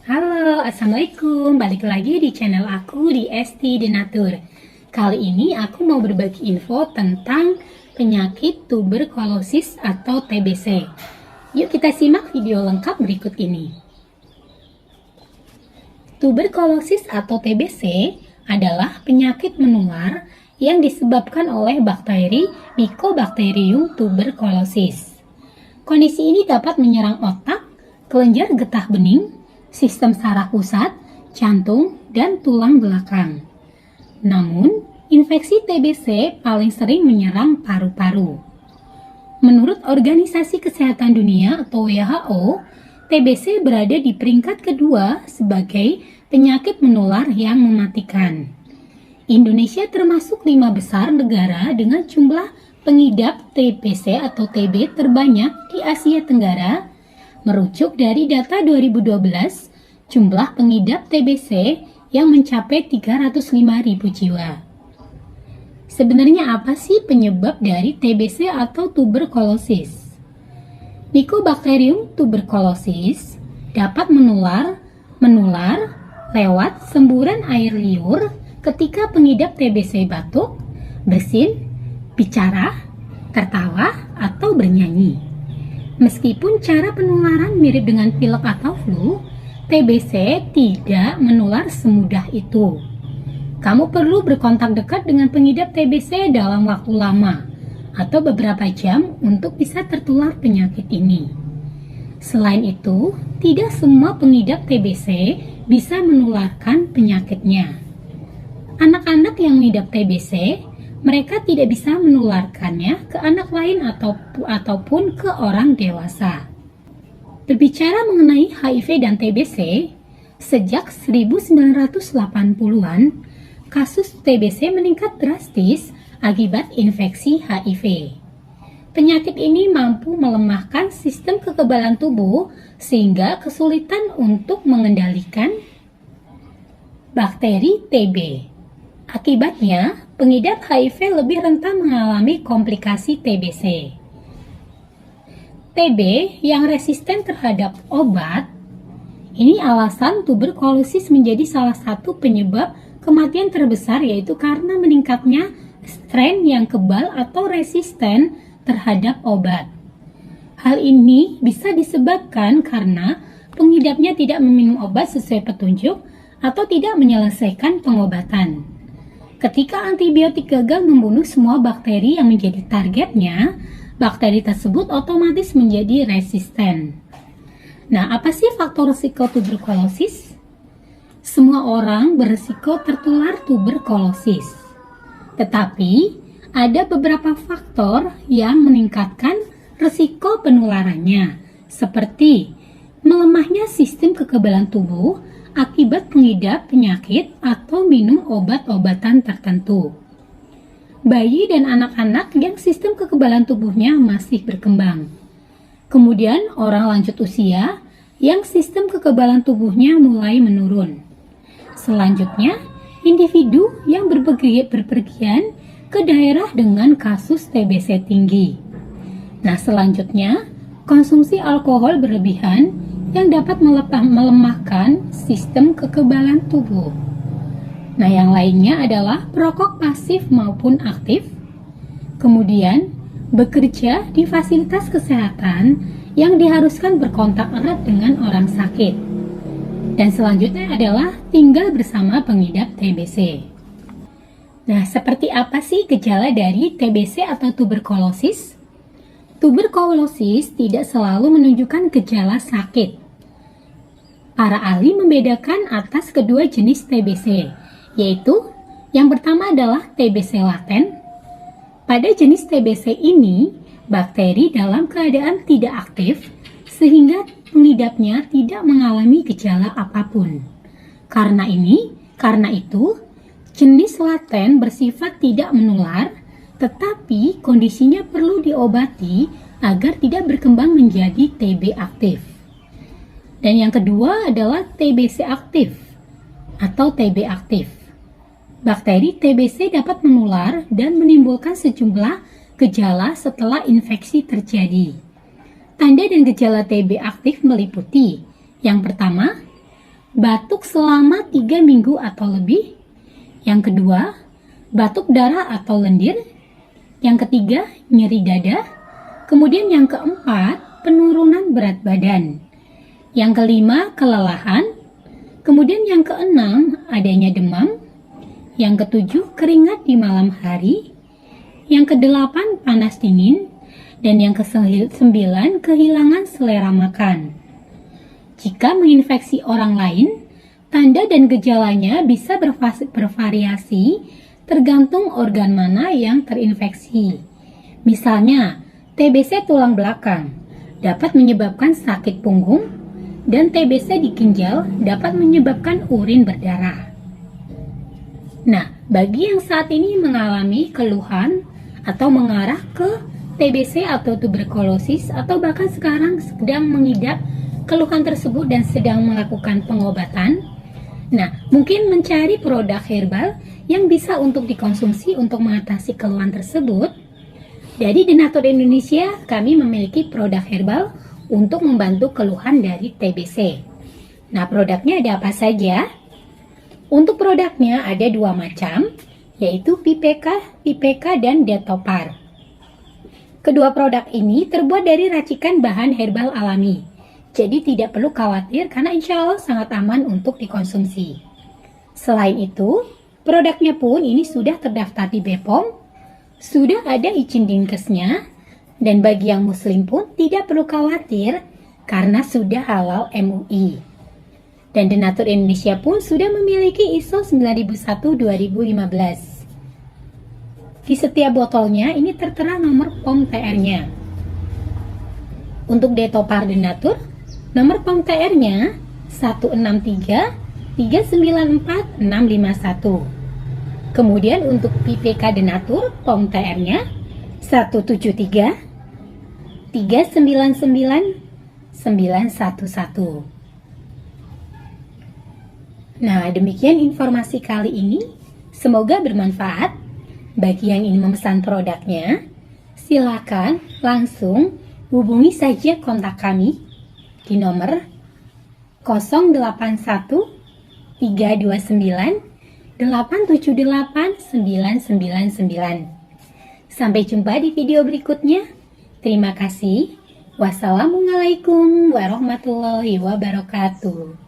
Halo, Assalamualaikum. Balik lagi di channel aku di ST Denatur. Kali ini aku mau berbagi info tentang penyakit tuberkulosis atau TBC. Yuk kita simak video lengkap berikut ini. Tuberkulosis atau TBC adalah penyakit menular yang disebabkan oleh bakteri Mycobacterium tuberculosis. Kondisi ini dapat menyerang otak, kelenjar getah bening, sistem saraf pusat, jantung, dan tulang belakang. Namun, infeksi TBC paling sering menyerang paru-paru. Menurut Organisasi Kesehatan Dunia atau WHO, TBC berada di peringkat kedua sebagai penyakit menular yang mematikan. Indonesia termasuk 5 besar negara dengan jumlah pengidap TBC atau TB terbanyak di Asia Tenggara. Merujuk dari data 2012, jumlah pengidap TBC yang mencapai 305.000 jiwa. Sebenarnya apa sih penyebab dari TBC atau tuberkulosis? Mycobacterium tuberculosis dapat menular lewat semburan air liur ketika pengidap TBC batuk, bersin, bicara, tertawa, atau bernyanyi. Meskipun cara penularan mirip dengan pilek atau flu, TBC tidak menular semudah itu. Kamu perlu berkontak dekat dengan pengidap TBC dalam waktu lama atau beberapa jam untuk bisa tertular penyakit ini. Selain itu, tidak semua pengidap TBC bisa menularkan penyakitnya. Anak-anak yang mengidap TBC, mereka tidak bisa menularkannya ke anak lain ataupun ke orang dewasa. Berbicara mengenai HIV dan TBC, sejak 1980-an, kasus TBC meningkat drastis akibat infeksi HIV. Penyakit ini mampu melemahkan sistem kekebalan tubuh sehingga kesulitan untuk mengendalikan bakteri TB. Akibatnya, pengidap HIV lebih rentan mengalami komplikasi TBC. TB yang resisten terhadap obat, ini alasan tuberkulosis menjadi salah satu penyebab kematian terbesar, yaitu karena meningkatnya strain yang kebal atau resisten terhadap obat. Hal ini bisa disebabkan karena pengidapnya tidak meminum obat sesuai petunjuk atau tidak menyelesaikan pengobatan. Ketika antibiotik gagal membunuh semua bakteri yang menjadi targetnya, bakteri tersebut otomatis menjadi resisten. Nah, apa sih faktor risiko tuberkulosis? Semua orang berisiko tertular tuberkulosis. Tetapi, ada beberapa faktor yang meningkatkan risiko penularannya, seperti melemahnya sistem kekebalan tubuh akibat pengidap penyakit atau minum obat-obatan tertentu. Bayi dan anak-anak yang sistem kekebalan tubuhnya masih berkembang. Kemudian orang lanjut usia yang sistem kekebalan tubuhnya mulai menurun. Selanjutnya, individu yang berpergian ke daerah dengan kasus TBC tinggi. Nah, selanjutnya, konsumsi alkohol berlebihan yang dapat melemahkan sistem kekebalan tubuh. Nah, yang lainnya adalah perokok pasif maupun aktif. Kemudian, bekerja di fasilitas kesehatan yang diharuskan berkontak erat dengan orang sakit. Dan selanjutnya adalah tinggal bersama pengidap TBC. Nah, seperti apa sih gejala dari TBC atau tuberkulosis? Tuberkulosis tidak selalu menunjukkan gejala sakit. Para ahli membedakan atas kedua jenis TBC, yaitu yang pertama adalah TBC laten. Pada jenis TBC ini, bakteri dalam keadaan tidak aktif sehingga pengidapnya tidak mengalami gejala apapun. Karena itu, jenis laten bersifat tidak menular, tetapi kondisinya perlu diobati agar tidak berkembang menjadi TB aktif. Dan yang kedua adalah TBC aktif atau TB aktif. Bakteri TBC dapat menular dan menimbulkan sejumlah gejala setelah infeksi terjadi. Tanda dan gejala TB aktif meliputi yang pertama, batuk selama 3 minggu atau lebih. Yang kedua, batuk darah atau lendir. Yang ketiga, nyeri dada. Kemudian yang keempat, penurunan berat badan. Yang kelima, kelelahan. Kemudian yang keenam, adanya demam. Yang ketujuh, keringat di malam hari. Yang kedelapan, panas dingin. Dan yang kesembilan, kehilangan selera makan. Jika menginfeksi orang lain, tanda dan gejalanya bisa bervariasi tergantung organ mana yang terinfeksi. Misalnya, TBC tulang belakang dapat menyebabkan sakit punggung, dan TBC di ginjal dapat menyebabkan urin berdarah. Nah, bagi yang saat ini mengalami keluhan atau mengarah ke TBC atau tuberkulosis, atau bahkan sekarang sedang mengidap keluhan tersebut dan sedang melakukan pengobatan, nah, mungkin mencari produk herbal yang bisa untuk dikonsumsi untuk mengatasi keluhan tersebut. Dari Denatur Indonesia, kami memiliki produk herbal untuk membantu keluhan dari TBC. Nah, produknya ada apa saja? Untuk produknya ada 2 macam, yaitu PPK dan Detopar. Kedua produk ini terbuat dari racikan bahan herbal alami. Jadi tidak perlu khawatir karena insya Allah sangat aman untuk dikonsumsi. Selain itu, produknya pun ini sudah terdaftar di BPOM, sudah ada izin Dinkesnya, dan bagi yang muslim pun tidak perlu khawatir karena sudah halal MUI. Dan Denatur Indonesia pun sudah memiliki ISO 9001-2015. Di setiap botolnya ini tertera nomor POM TR-nya. Untuk Detopar Denatur, nomor POM TR-nya 163394651. Kemudian untuk PPK Denatur, POM TR-nya 173399911. Nah, demikian informasi kali ini. Semoga bermanfaat. Bagi yang ingin memesan produknya, silakan langsung hubungi saja kontak kami di nomor 081 329 878 999. Sampai jumpa di video berikutnya. Terima kasih. Wassalamualaikum warahmatullahi wabarakatuh.